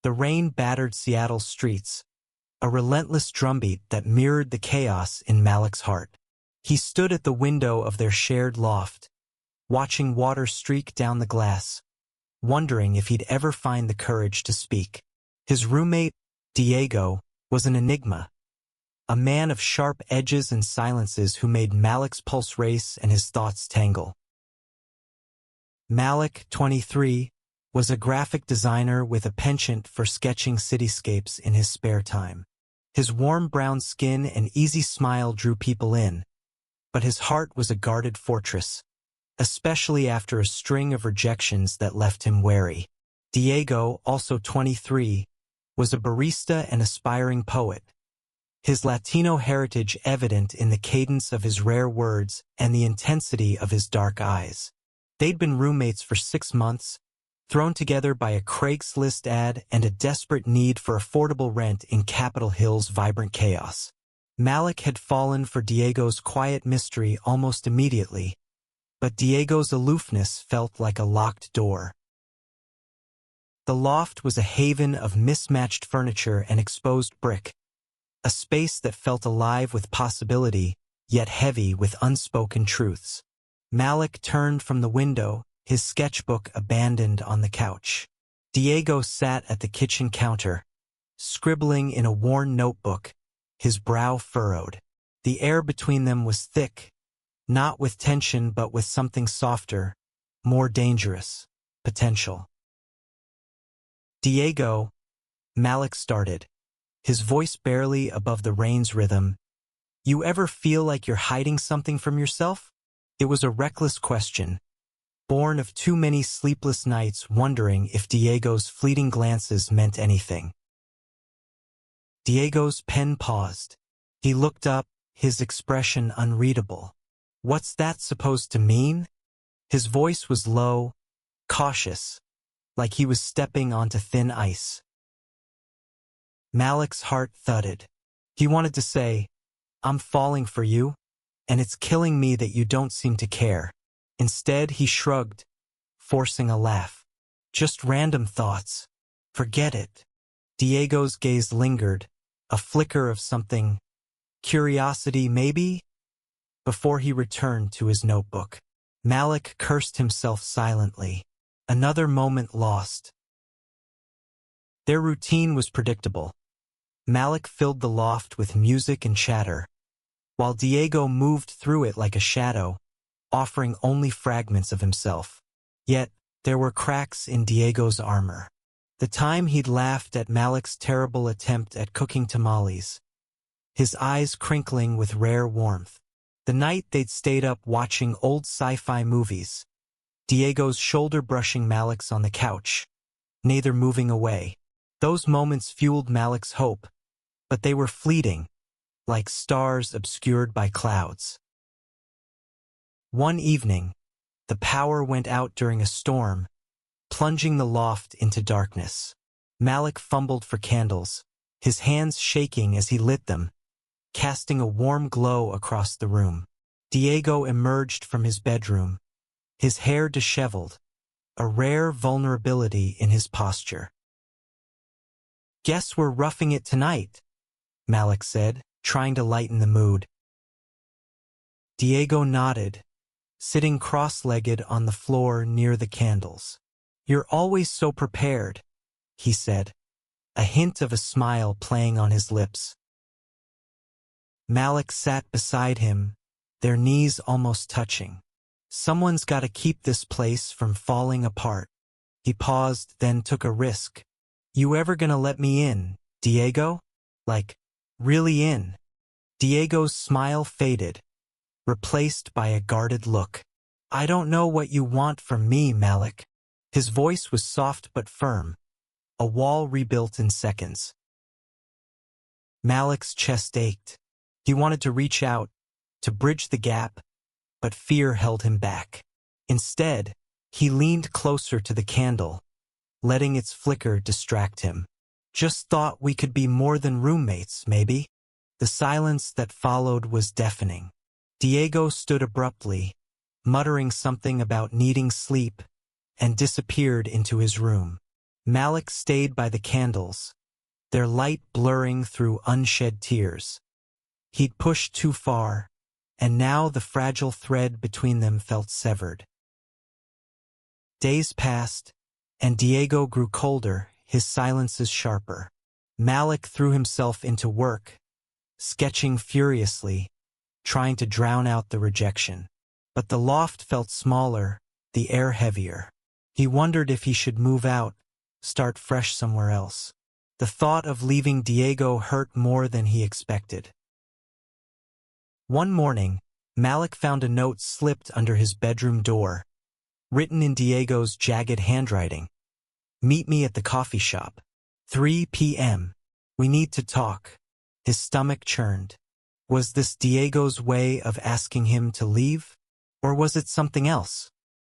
The rain battered Seattle's streets, a relentless drumbeat that mirrored the chaos in Malik's heart. He stood at the window of their shared loft, watching water streak down the glass, wondering if he'd ever find the courage to speak. His roommate, Diego, was an enigma, a man of sharp edges and silences who made Malik's pulse race and his thoughts tangle. Malik, 23, was a graphic designer with a penchant for sketching cityscapes in his spare time. His warm brown skin and easy smile drew people in, but his heart was a guarded fortress, especially after a string of rejections that left him wary. Diego, also 23, was a barista and aspiring poet, his Latino heritage evident in the cadence of his rare words and the intensity of his dark eyes. They'd been roommates for 6 months, thrown together by a Craigslist ad and a desperate need for affordable rent in Capitol Hill's vibrant chaos. Malik had fallen for Diego's quiet mystery almost immediately, but Diego's aloofness felt like a locked door. The loft was a haven of mismatched furniture and exposed brick, a space that felt alive with possibility, yet heavy with unspoken truths. Malik turned from the window, his sketchbook abandoned on the couch. Diego sat at the kitchen counter, scribbling in a worn notebook, his brow furrowed. The air between them was thick, not with tension but with something softer, more dangerous, potential. Diego, Malik started, his voice barely above the rain's rhythm. You ever feel like you're hiding something from yourself? It was a reckless question, born of too many sleepless nights wondering if Diego's fleeting glances meant anything. Diego's pen paused. He looked up, his expression unreadable. What's that supposed to mean? His voice was low, cautious, like he was stepping onto thin ice. Malik's heart thudded. He wanted to say, I'm falling for you, and it's killing me that you don't seem to care. Instead, he shrugged, forcing a laugh. Just random thoughts. Forget it. Diego's gaze lingered, a flicker of something, curiosity maybe, before he returned to his notebook. Malik cursed himself silently. Another moment lost. Their routine was predictable. Malik filled the loft with music and chatter, while Diego moved through it like a shadow, offering only fragments of himself. Yet, there were cracks in Diego's armor. The time he'd laughed at Malik's terrible attempt at cooking tamales, his eyes crinkling with rare warmth. The night they'd stayed up watching old sci-fi movies, Diego's shoulder brushing Malik's on the couch, neither moving away. Those moments fueled Malik's hope, but they were fleeting, like stars obscured by clouds. One evening, the power went out during a storm, plunging the loft into darkness. Malik fumbled for candles, his hands shaking as he lit them, casting a warm glow across the room. Diego emerged from his bedroom, his hair disheveled, a rare vulnerability in his posture. Guess we're roughing it tonight, Malik said, trying to lighten the mood. Diego nodded, sitting cross-legged on the floor near the candles. You're always so prepared, he said, a hint of a smile playing on his lips. Malik sat beside him, their knees almost touching. Someone's got to keep this place from falling apart. He paused, then took a risk. You ever gonna let me in, Diego? Like, really in? Diego's smile faded, replaced by a guarded look. I don't know what you want from me, Malik. His voice was soft but firm, a wall rebuilt in seconds. Malik's chest ached. He wanted to reach out, to bridge the gap, but fear held him back. Instead, he leaned closer to the candle, letting its flicker distract him. Just thought we could be more than roommates, maybe? The silence that followed was deafening. Diego stood abruptly, muttering something about needing sleep, and disappeared into his room. Malik stayed by the candles, their light blurring through unshed tears. He'd pushed too far, and now the fragile thread between them felt severed. Days passed, and Diego grew colder, his silences sharper. Malik threw himself into work, sketching furiously, trying to drown out the rejection. But the loft felt smaller, the air heavier. He wondered if he should move out, start fresh somewhere else. The thought of leaving Diego hurt more than he expected. One morning, Malik found a note slipped under his bedroom door, written in Diego's jagged handwriting. "Meet me at the coffee shop. 3 p.m. We need to talk." His stomach churned. Was this Diego's way of asking him to leave? Or was it something else?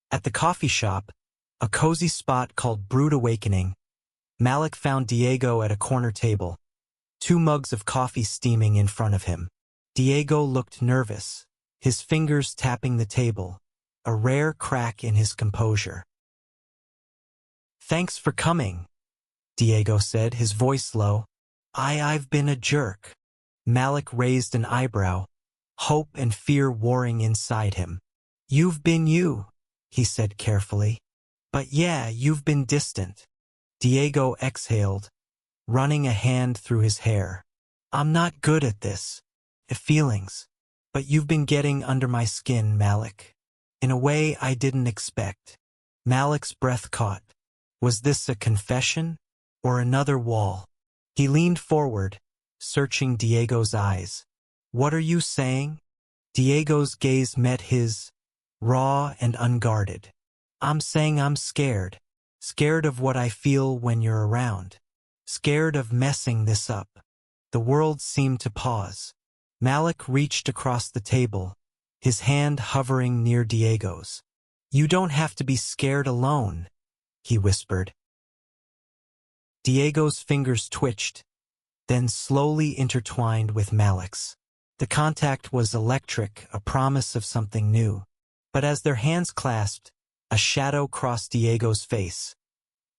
At the coffee shop, a cozy spot called Brood Awakening, Malik found Diego at a corner table, 2 mugs of coffee steaming in front of him. Diego looked nervous, his fingers tapping the table, a rare crack in his composure. "Thanks for coming," Diego said, his voice low. I've been a jerk." Malik raised an eyebrow, hope and fear warring inside him. "You've been you," he said carefully. "But yeah, you've been distant." Diego exhaled, running a hand through his hair. "I'm not good at this. Feelings. But you've been getting under my skin, Malik. In a way I didn't expect." Malik's breath caught. Was this a confession? Or another wall? He leaned forward, searching Diego's eyes. "What are you saying?" Diego's gaze met his, raw and unguarded. "I'm saying I'm scared. Scared of what I feel when you're around. Scared of messing this up." The world seemed to pause. Malik reached across the table, his hand hovering near Diego's. "You don't have to be scared alone," he whispered. Diego's fingers twitched, then slowly intertwined with Malik's. The contact was electric, a promise of something new. But as their hands clasped, a shadow crossed Diego's face,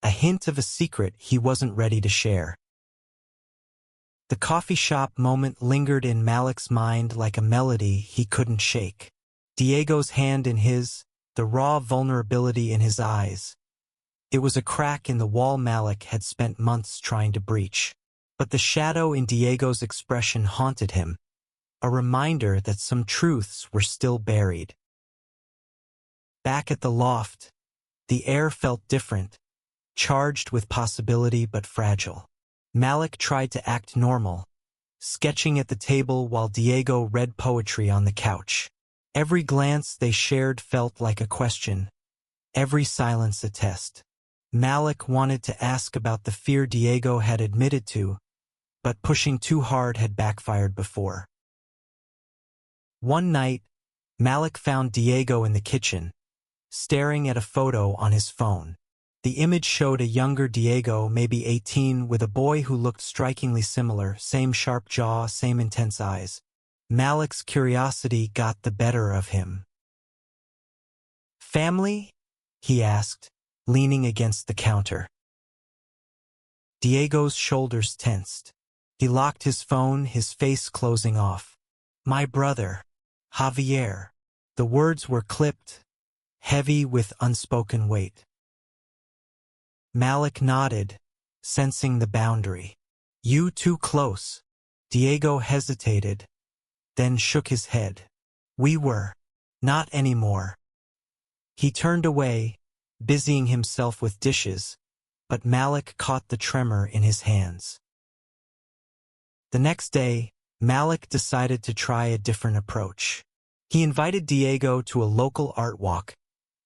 a hint of a secret he wasn't ready to share. The coffee shop moment lingered in Malik's mind like a melody he couldn't shake. Diego's hand in his, the raw vulnerability in his eyes. It was a crack in the wall Malik had spent months trying to breach. But the shadow in Diego's expression haunted him, a reminder that some truths were still buried. Back at the loft, the air felt different, charged with possibility but fragile. Malik tried to act normal, sketching at the table while Diego read poetry on the couch. Every glance they shared felt like a question, every silence a test. Malik wanted to ask about the fear Diego had admitted to, but pushing too hard had backfired before. One night, Malik found Diego in the kitchen, staring at a photo on his phone. The image showed a younger Diego, maybe 18, with a boy who looked strikingly similar, same sharp jaw, same intense eyes. Malik's curiosity got the better of him. "Family?" he asked, leaning against the counter. Diego's shoulders tensed. He locked his phone, his face closing off. "My brother, Javier." The words were clipped, heavy with unspoken weight. Malik nodded, sensing the boundary. "You too close." Diego hesitated, then shook his head. "We were. Not anymore." He turned away, busying himself with dishes, but Malik caught the tremor in his hands. The next day, Malik decided to try a different approach. He invited Diego to a local art walk,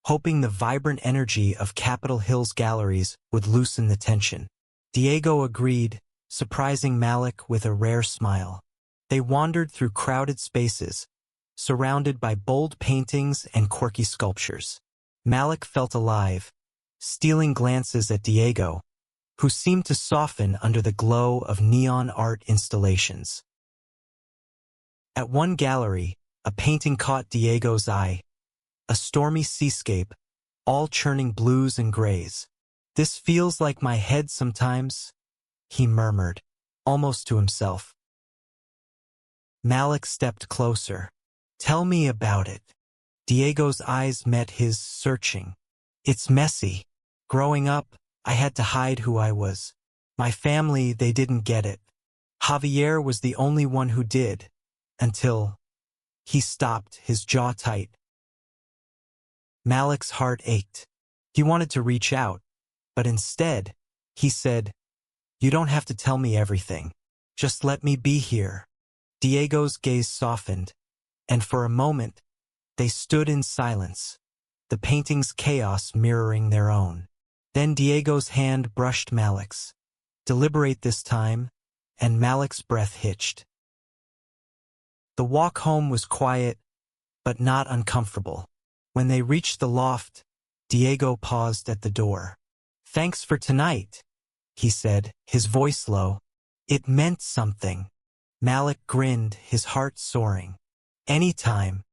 hoping the vibrant energy of Capitol Hill's galleries would loosen the tension. Diego agreed, surprising Malik with a rare smile. They wandered through crowded spaces, surrounded by bold paintings and quirky sculptures. Malik felt alive, stealing glances at Diego, who seemed to soften under the glow of neon art installations. At one gallery, a painting caught Diego's eye, a stormy seascape, all churning blues and grays. This feels like my head sometimes, he murmured, almost to himself. Malik stepped closer. Tell me about it. Diego's eyes met his, searching. It's messy. Growing up, I had to hide who I was. My family, they didn't get it. Javier was the only one who did, until he stopped, his jaw tight. Malik's heart ached. He wanted to reach out, but instead, he said, "You don't have to tell me everything. Just let me be here." Diego's gaze softened, and for a moment, they stood in silence, the painting's chaos mirroring their own. Then Diego's hand brushed Malik's. Deliberate this time, and Malik's breath hitched. The walk home was quiet, but not uncomfortable. When they reached the loft, Diego paused at the door. "Thanks for tonight," he said, his voice low. It meant something. Malik grinned, his heart soaring. Anytime,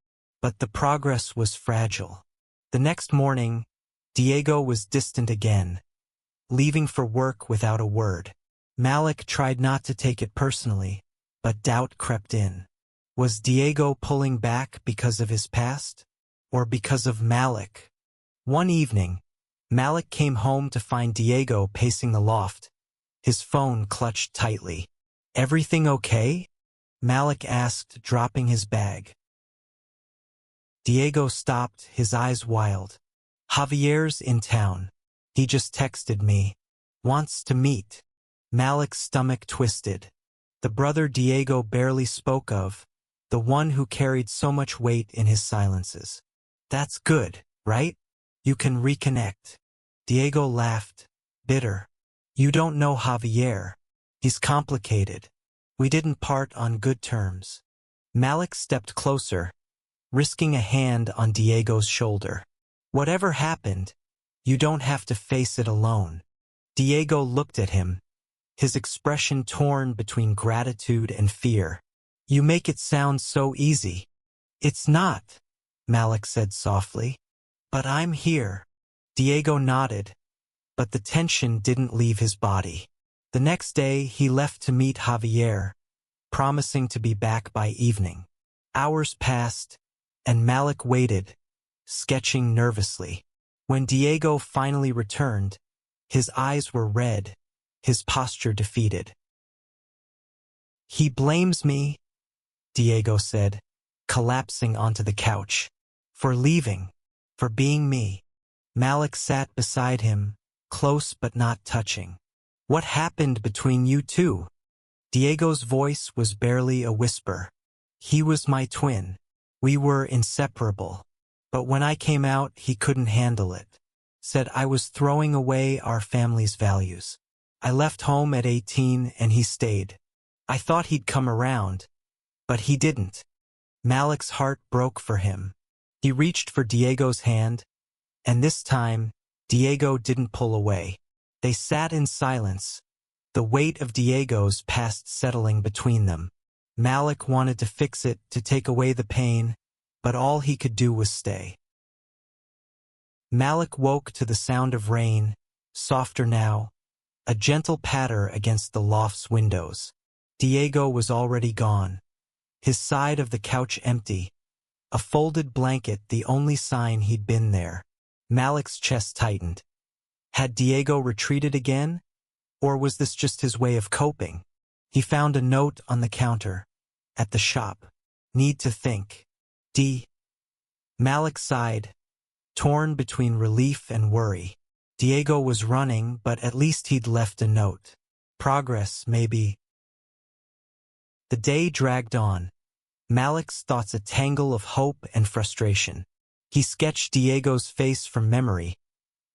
but the progress was fragile. The next morning, Diego was distant again, leaving for work without a word. Malik tried not to take it personally, but doubt crept in. Was Diego pulling back because of his past, or because of Malik? One evening, Malik came home to find Diego pacing the loft, his phone clutched tightly. "Everything okay?" Malik asked, dropping his bag. Diego stopped, his eyes wild. "Javier's in town. He just texted me. Wants to meet." Malik's stomach twisted. The brother Diego barely spoke of, the one who carried so much weight in his silences. "That's good, right? You can reconnect." Diego laughed, bitter. "You don't know Javier. He's complicated. We didn't part on good terms." Malik stepped closer, risking a hand on Diego's shoulder. "Whatever happened, you don't have to face it alone." Diego looked at him, his expression torn between gratitude and fear. "You make it sound so easy." "It's not," Malik said softly. "But I'm here." Diego nodded, but the tension didn't leave his body. The next day, he left to meet Javier, promising to be back by evening. Hours passed, and Malik waited, sketching nervously. When Diego finally returned, his eyes were red, his posture defeated. "He blames me," Diego said, collapsing onto the couch. "For leaving, for being me." Malik sat beside him, close but not touching. "What happened between you two?" Diego's voice was barely a whisper. "He was my twin. We were inseparable. But when I came out, he couldn't handle it. Said I was throwing away our family's values. I left home at 18 and he stayed. I thought he'd come around, but he didn't." Malik's heart broke for him. He reached for Diego's hand, and this time, Diego didn't pull away. They sat in silence, the weight of Diego's past settling between them. Malik wanted to fix it, to take away the pain, but all he could do was stay. Malik woke to the sound of rain, softer now, a gentle patter against the loft's windows. Diego was already gone, his side of the couch empty, a folded blanket the only sign he'd been there. Malik's chest tightened. Had Diego retreated again, or was this just his way of coping? He found a note on the counter. "At the shop. Need to think. D." Malik sighed, torn between relief and worry. Diego was running, but at least he'd left a note. Progress, maybe. The day dragged on. Malik's thoughts a tangle of hope and frustration. He sketched Diego's face from memory,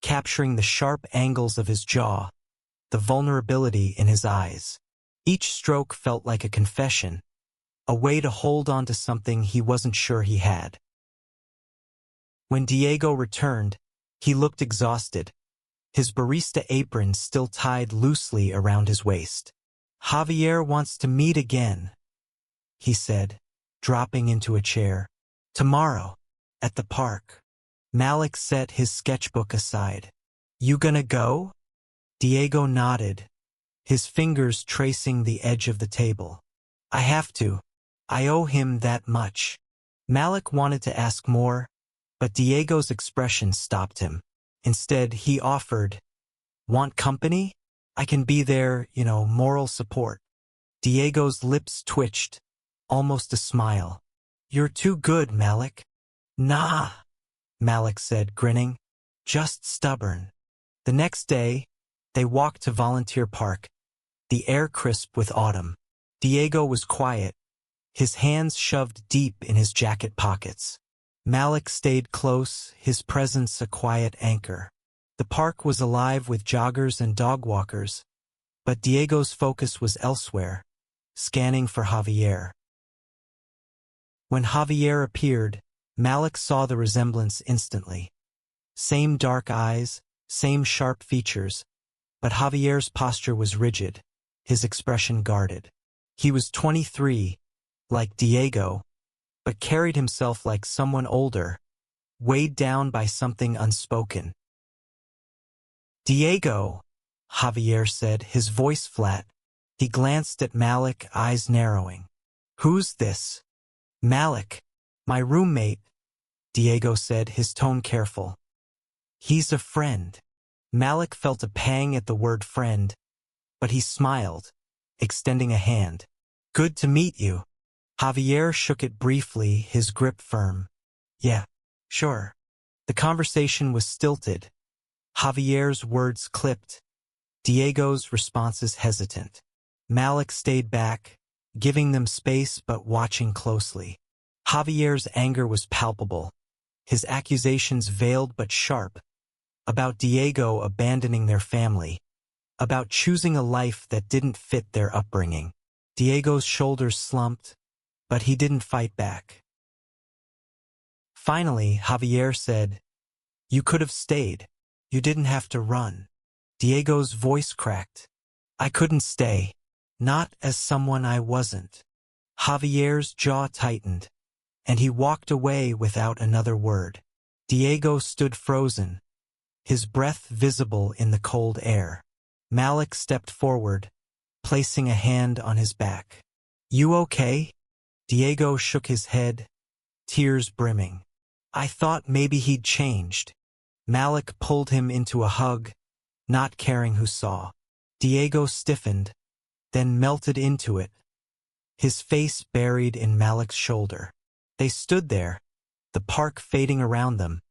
capturing the sharp angles of his jaw, the vulnerability in his eyes. Each stroke felt like a confession, a way to hold on to something he wasn't sure he had. When Diego returned, he looked exhausted, his barista apron still tied loosely around his waist. "Javier wants to meet again," he said, dropping into a chair. "Tomorrow, at the park." Malik set his sketchbook aside. "You gonna go?" Diego nodded, his fingers tracing the edge of the table. I have to. I owe him that much. Malik wanted to ask more, but Diego's expression stopped him. Instead, he offered, "Want company? I can be their, moral support." Diego's lips twitched, almost a smile. "You're too good, Malik." "Nah," Malik said, grinning. "Just stubborn." The next day, they walked to Volunteer Park, the air crisp with autumn. Diego was quiet, his hands shoved deep in his jacket pockets. Malik stayed close, his presence a quiet anchor. The park was alive with joggers and dog walkers, but Diego's focus was elsewhere, scanning for Javier. When Javier appeared, Malik saw the resemblance instantly. Same dark eyes, same sharp features, but Javier's posture was rigid, his expression guarded. He was 23, like Diego, but carried himself like someone older, weighed down by something unspoken. "Diego," Javier said, his voice flat. He glanced at Malik, eyes narrowing. "Who's this?" "Malik, my roommate," Diego said, his tone careful. "He's a friend." Malik felt a pang at the word friend, but he smiled, extending a hand. "Good to meet you." Javier shook it briefly, his grip firm. "Yeah, sure." The conversation was stilted. Javier's words clipped, Diego's responses hesitant. Malik stayed back, giving them space but watching closely. Javier's anger was palpable, his accusations veiled but sharp, about Diego abandoning their family, about choosing a life that didn't fit their upbringing. Diego's shoulders slumped, but he didn't fight back. Finally, Javier said, "You could have stayed. You didn't have to run." Diego's voice cracked. "I couldn't stay. Not as someone I wasn't." Javier's jaw tightened, and he walked away without another word. Diego stood frozen, his breath visible in the cold air. Malik stepped forward, placing a hand on his back. "You okay?" Diego shook his head, tears brimming. "I thought maybe he'd changed." Malik pulled him into a hug, not caring who saw. Diego stiffened, then melted into it, his face buried in Malik's shoulder. They stood there, the park fading around them,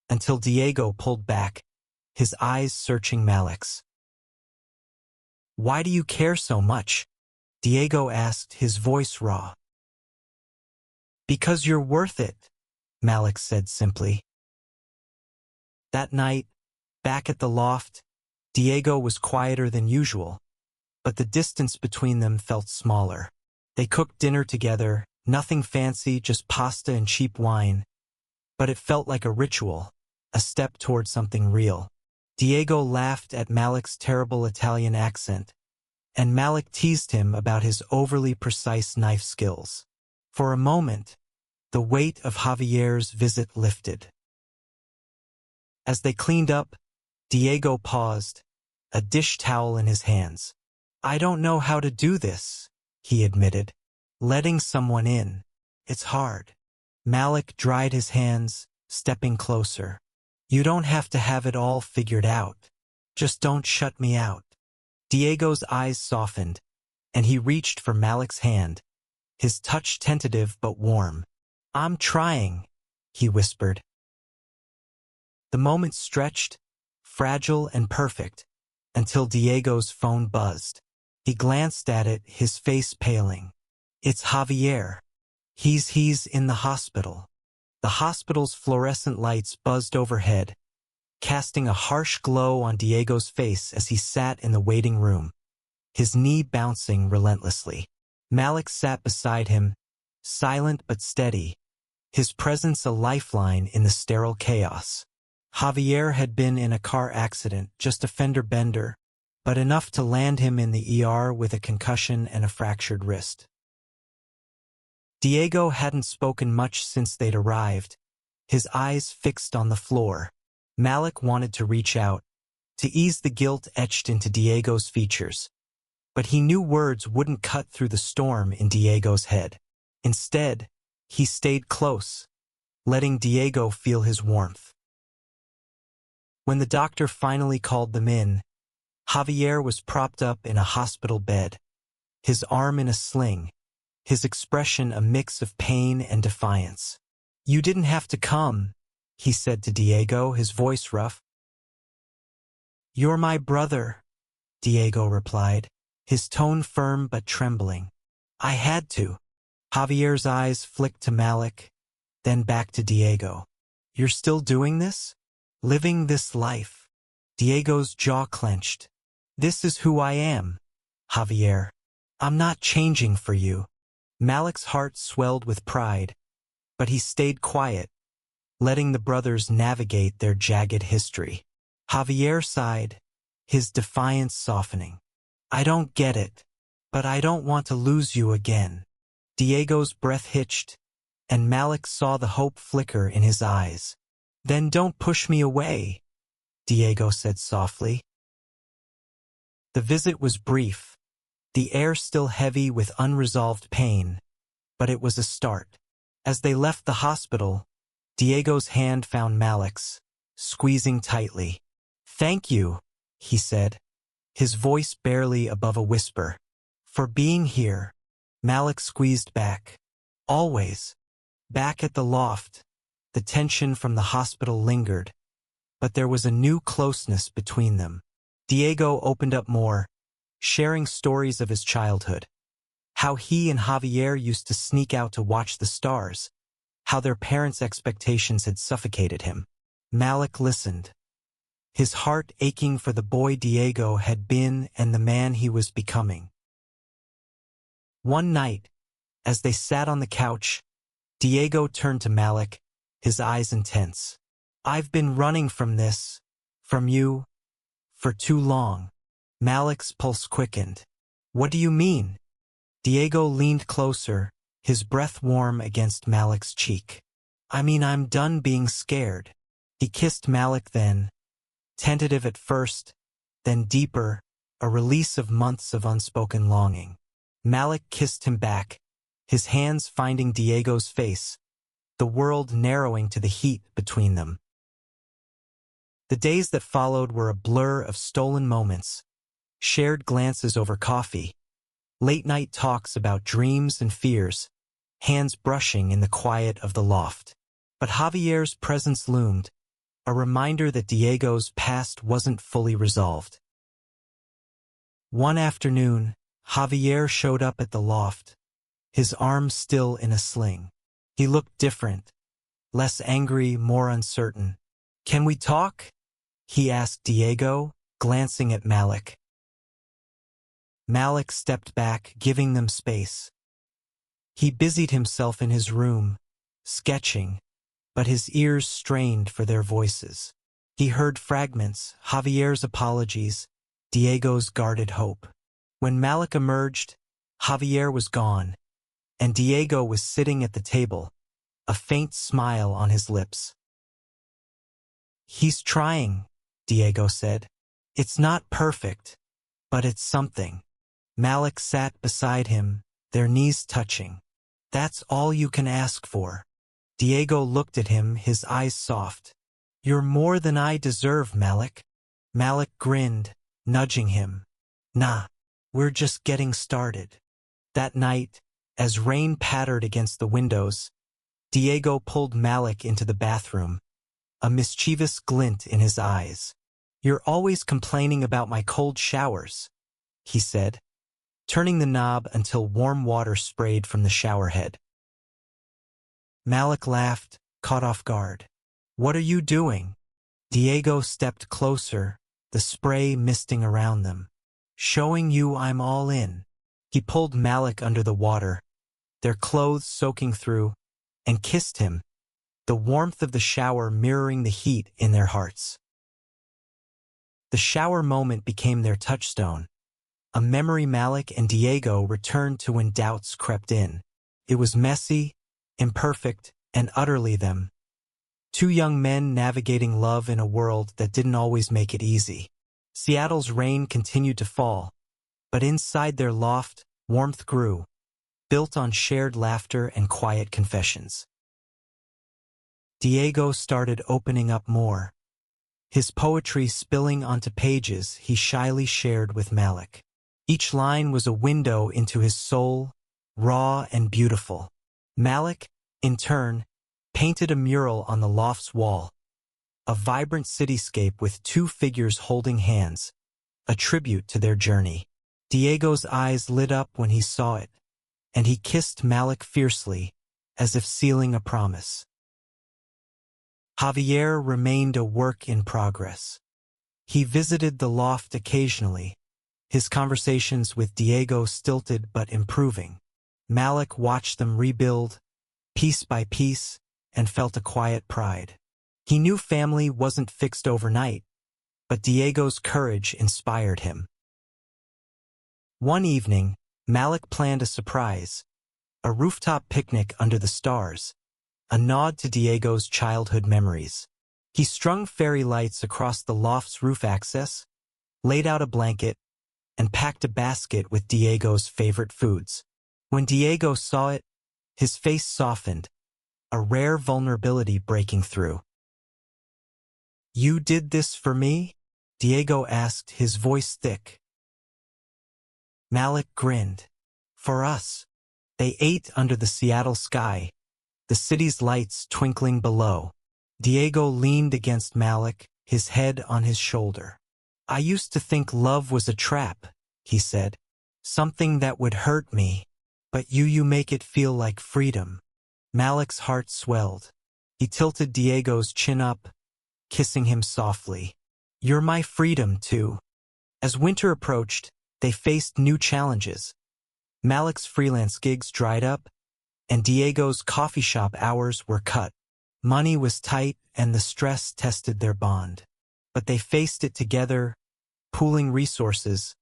until Diego pulled back, his eyes searching Malik's. "Why do you care so much?" Diego asked, his voice raw. "Because you're worth it," Malik said simply. That night, back at the loft, Diego was quieter than usual, but the distance between them felt smaller. They cooked dinner together, nothing fancy, just pasta and cheap wine, but it felt like a ritual, a step toward something real. Diego laughed at Malik's terrible Italian accent, and Malik teased him about his overly precise knife skills. For a moment, the weight of Javier's visit lifted. As they cleaned up, Diego paused, a dish towel in his hands. "I don't know how to do this," he admitted. "Letting someone in. It's hard." Malik dried his hands, stepping closer. "You don't have to have it all figured out. Just don't shut me out." Diego's eyes softened, and he reached for Malik's hand, his touch tentative but warm. "I'm trying," he whispered. The moment stretched, fragile and perfect, until Diego's phone buzzed. He glanced at it, his face paling. "It's Javier. He's in the hospital." The hospital's fluorescent lights buzzed overhead, casting a harsh glow on Diego's face as he sat in the waiting room, his knee bouncing relentlessly. Malik sat beside him, silent but steady, his presence a lifeline in the sterile chaos. Javier had been in a car accident, just a fender bender, but enough to land him in the ER with a concussion and a fractured wrist. Diego hadn't spoken much since they'd arrived, his eyes fixed on the floor. Malik wanted to reach out, to ease the guilt etched into Diego's features. But he knew words wouldn't cut through the storm in Diego's head. Instead, he stayed close, letting Diego feel his warmth. When the doctor finally called them in, Javier was propped up in a hospital bed, his arm in a sling, his expression a mix of pain and defiance. "You didn't have to come," he said to Diego, his voice rough. "You're my brother," Diego replied, his tone firm but trembling. "I had to." Javier's eyes flicked to Malik, then back to Diego. "You're still doing this? Living this life?" Diego's jaw clenched. "This is who I am, Javier. I'm not changing for you." Malik's heart swelled with pride, but he stayed quiet, letting the brothers navigate their jagged history. Javier sighed, his defiance softening. "I don't get it, but I don't want to lose you again." Diego's breath hitched, and Malik saw the hope flicker in his eyes. "Then don't push me away," Diego said softly. The visit was brief, the air still heavy with unresolved pain, but it was a start. As they left the hospital, Diego's hand found Malik's, squeezing tightly. "Thank you," he said, his voice barely above a whisper. "For being here." Malik squeezed back. "Always." Back at the loft, the tension from the hospital lingered, but there was a new closeness between them. Diego opened up more, sharing stories of his childhood. How he and Javier used to sneak out to watch the stars, how their parents' expectations had suffocated him. Malik listened, his heart aching for the boy Diego had been and the man he was becoming. One night, as they sat on the couch, Diego turned to Malik, his eyes intense. "I've been running from this, from you, for too long." Malik's pulse quickened. "What do you mean?" Diego leaned closer, his breath warm against Malik's cheek. "I mean, I'm done being scared." He kissed Malik then, tentative at first, then deeper, a release of months of unspoken longing. Malik kissed him back, his hands finding Diego's face, the world narrowing to the heat between them. The days that followed were a blur of stolen moments, shared glances over coffee, late-night talks about dreams and fears, hands brushing in the quiet of the loft. But Javier's presence loomed, a reminder that Diego's past wasn't fully resolved. One afternoon, Javier showed up at the loft, his arm still in a sling. He looked different, less angry, more uncertain. "Can we talk?" he asked Diego, glancing at Malik. Malik stepped back, giving them space. He busied himself in his room, sketching, but his ears strained for their voices. He heard fragments, Javier's apologies, Diego's guarded hope. When Malik emerged, Javier was gone, and Diego was sitting at the table, a faint smile on his lips. "He's trying," Diego said. "It's not perfect, but it's something." Malik sat beside him, their knees touching. "That's all you can ask for." Diego looked at him, his eyes soft. "You're more than I deserve, Malik." Malik grinned, nudging him. "Nah, we're just getting started." That night, as rain pattered against the windows, Diego pulled Malik into the bathroom, a mischievous glint in his eyes. "You're always complaining about my cold showers," he said, turning the knob until warm water sprayed from the shower head. Malik laughed, caught off guard. "What are you doing?" Diego stepped closer, the spray misting around them. "Showing you I'm all in." He pulled Malik under the water, their clothes soaking through, and kissed him, the warmth of the shower mirroring the heat in their hearts. The shower moment became their touchstone, a memory Malik and Diego returned to when doubts crept in. It was messy, imperfect, and utterly them. Two young men navigating love in a world that didn't always make it easy. Seattle's rain continued to fall, but inside their loft, warmth grew, built on shared laughter and quiet confessions. Diego started opening up more, his poetry spilling onto pages he shyly shared with Malik. Each line was a window into his soul, raw and beautiful. Malik, in turn, painted a mural on the loft's wall, a vibrant cityscape with two figures holding hands, a tribute to their journey. Diego's eyes lit up when he saw it, and he kissed Malik fiercely, as if sealing a promise. Javier remained a work in progress. He visited the loft occasionally, his conversations with Diego stilted but improving. Malik watched them rebuild, piece by piece, and felt a quiet pride. He knew family wasn't fixed overnight, but Diego's courage inspired him. One evening, Malik planned a surprise, a rooftop picnic under the stars, a nod to Diego's childhood memories. He strung fairy lights across the loft's roof access, laid out a blanket, and packed a basket with Diego's favorite foods. When Diego saw it, his face softened, a rare vulnerability breaking through. "You did this for me?" Diego asked, his voice thick. Malik grinned. "For us." They ate under the Seattle sky, the city's lights twinkling below. Diego leaned against Malik, his head on his shoulder. "I used to think love was a trap," he said. "Something that would hurt me. But you make it feel like freedom." Malik's heart swelled. He tilted Diego's chin up, kissing him softly. "You're my freedom, too." As winter approached, they faced new challenges. Malik's freelance gigs dried up, and Diego's coffee shop hours were cut. Money was tight, and the stress tested their bond. But they faced it together, pooling resources,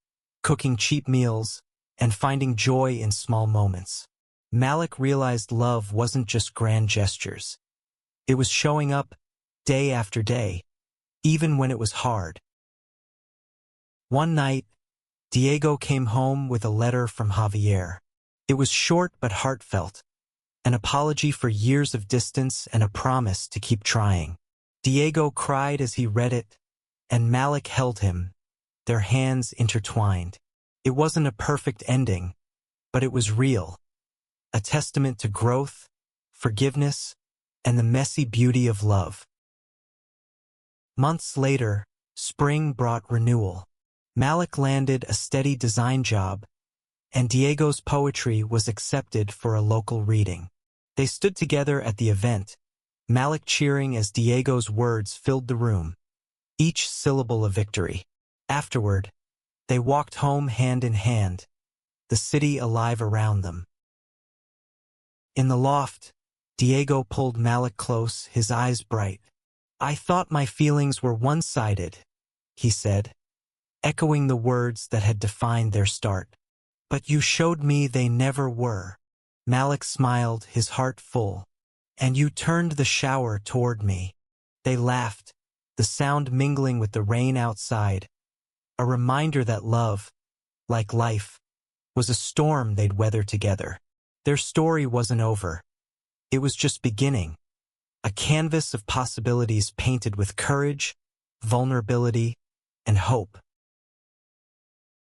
cooking cheap meals, and finding joy in small moments. Malik realized love wasn't just grand gestures. It was showing up, day after day, even when it was hard. One night, Diego came home with a letter from Javier. It was short but heartfelt, an apology for years of distance and a promise to keep trying. Diego cried as he read it, and Malik held him, their hands intertwined. It wasn't a perfect ending, but it was real, a testament to growth, forgiveness, and the messy beauty of love. Months later, spring brought renewal. Malik landed a steady design job, and Diego's poetry was accepted for a local reading. They stood together at the event, Malik cheering as Diego's words filled the room, each syllable a victory. Afterward, they walked home hand in hand, the city alive around them. In the loft, Diego pulled Malik close, his eyes bright. "I thought my feelings were one-sided," he said, echoing the words that had defined their start. "But you showed me they never were." Malik smiled, his heart full. "And you turned the shower toward me." They laughed, the sound mingling with the rain outside, a reminder that love, like life, was a storm they'd weather together. Their story wasn't over. It was just beginning, a canvas of possibilities painted with courage, vulnerability, and hope.